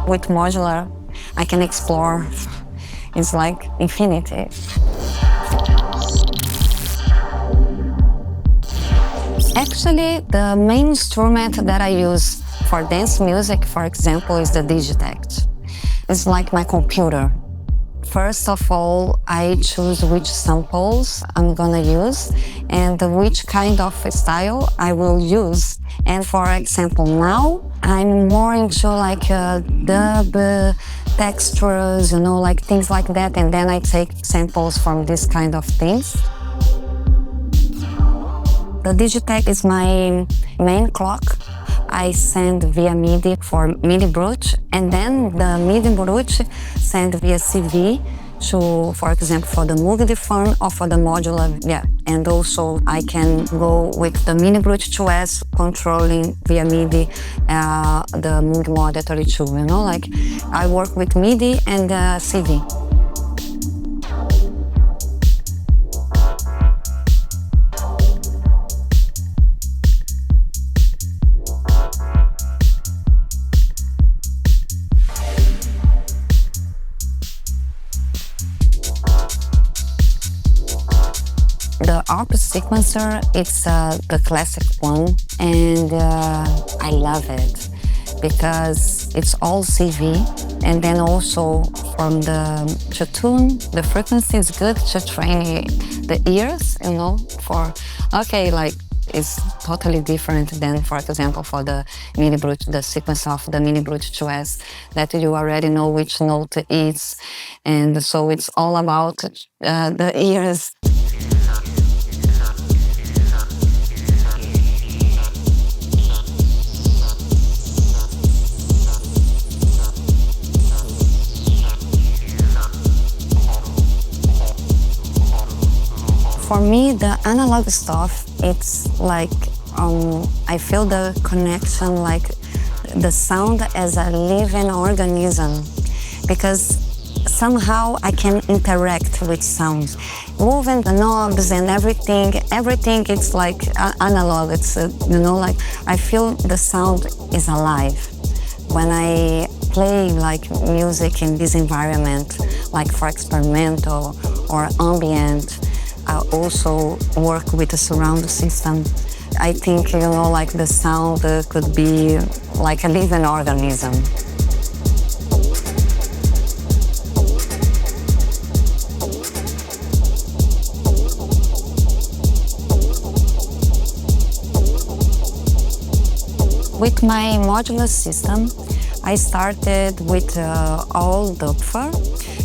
With modular, I can explore. It's like infinity. Actually, the main instrument that I use for dance music, for example, is the Digitakt. It's like my computer. First of all, I choose which samples I'm gonna use and which kind of style I will use. And for example, now I'm more into like dub textures, like things like that. And then I take samples from this kind of things. The Digitakt is my main clock. I send via MIDI for MIDI Brute, and then the MIDI Brute send via CV to, for example, for the Moog Deform or for the modular, yeah. And also I can go with the MIDI Brute 2S controlling via MIDI the Moog Mod 32, like I work with MIDI and CV. The ARP sequencer, it's the classic one, and I love it because it's all CV, and then also from to tune, the frequency is good to train the ears, it's totally different than, for example, for the MIDI Brute, the sequence of the MIDI Brute 2S, that you already know which note it is, and so it's all about the ears. For me, the analog stuff, it's like, I feel the connection, like the sound as a living organism, because somehow I can interact with sounds. Moving the knobs and everything, it's like analog. It's, like I feel the sound is alive. When I play like music in this environment, like for experimental or ambient, I also work with a surround system. I think, like the sound could be like a living organism. With my modular system, I started with all Doepfer,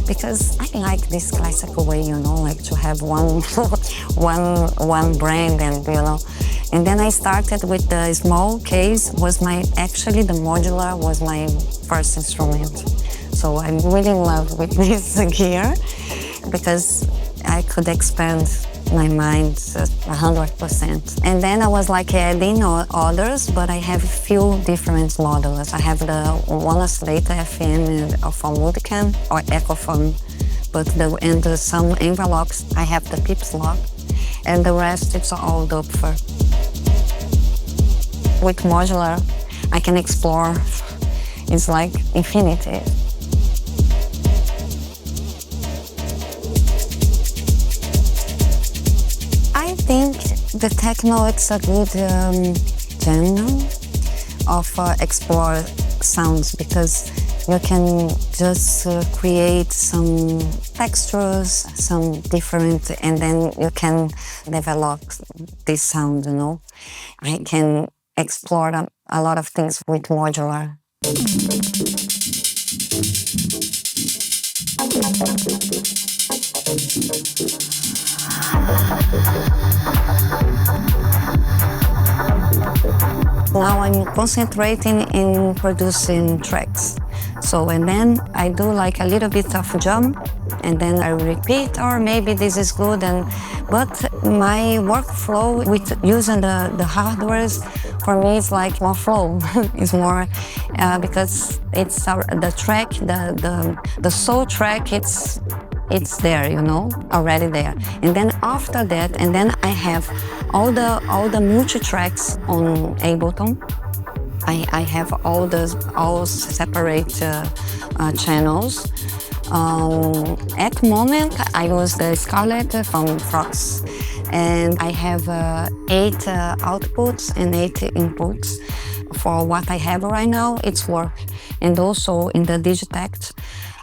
because I like this classical way, like to have one brand, and then I started with the small case. The modular was my first instrument. So I'm really in love with this gear because I could expand my mind 100%. And then I was like adding others, but I have a few different modules. I have the one Slater FM from Multicam or Echophone, and some envelopes I have the Pips Lock, and the rest it's all Doepfer. With modular, I can explore. It's like infinity. I think the techno, it's a good genre of explore sounds, because you can just create some textures, some different, and then you can develop this sound, I can explore a lot of things with modular. Now I'm concentrating in producing tracks. And then I do like a little bit of jump, and then I repeat, or maybe this is good. But my workflow with using the hardwares, for me, it's like more flow. It's more because it's the track, the soul track. It's there, already there. And then after that, and then I have all the multi-tracks on Ableton. I have all separate channels. At the moment, I use the Scarlett from Frox, and I have 8 outputs and 8 inputs. For what I have right now, it's work. And also in the Digitect,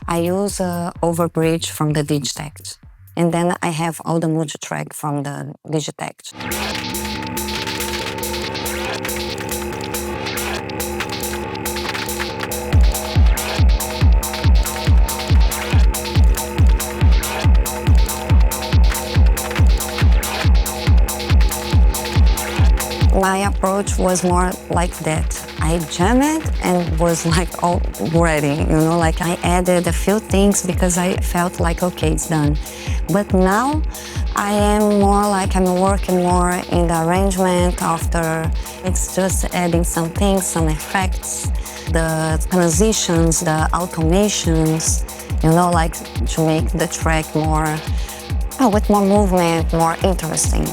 I use Overbridge from the Digitect. And then I have all the multi-track from the Digitect. My approach was more like that. I jammed it and was like all ready, like I added a few things because I felt like, okay, it's done. But now I am more like I'm working more in the arrangement after. It's just adding some things, some effects, the transitions, the automations, like to make the track more, with more movement, more interesting,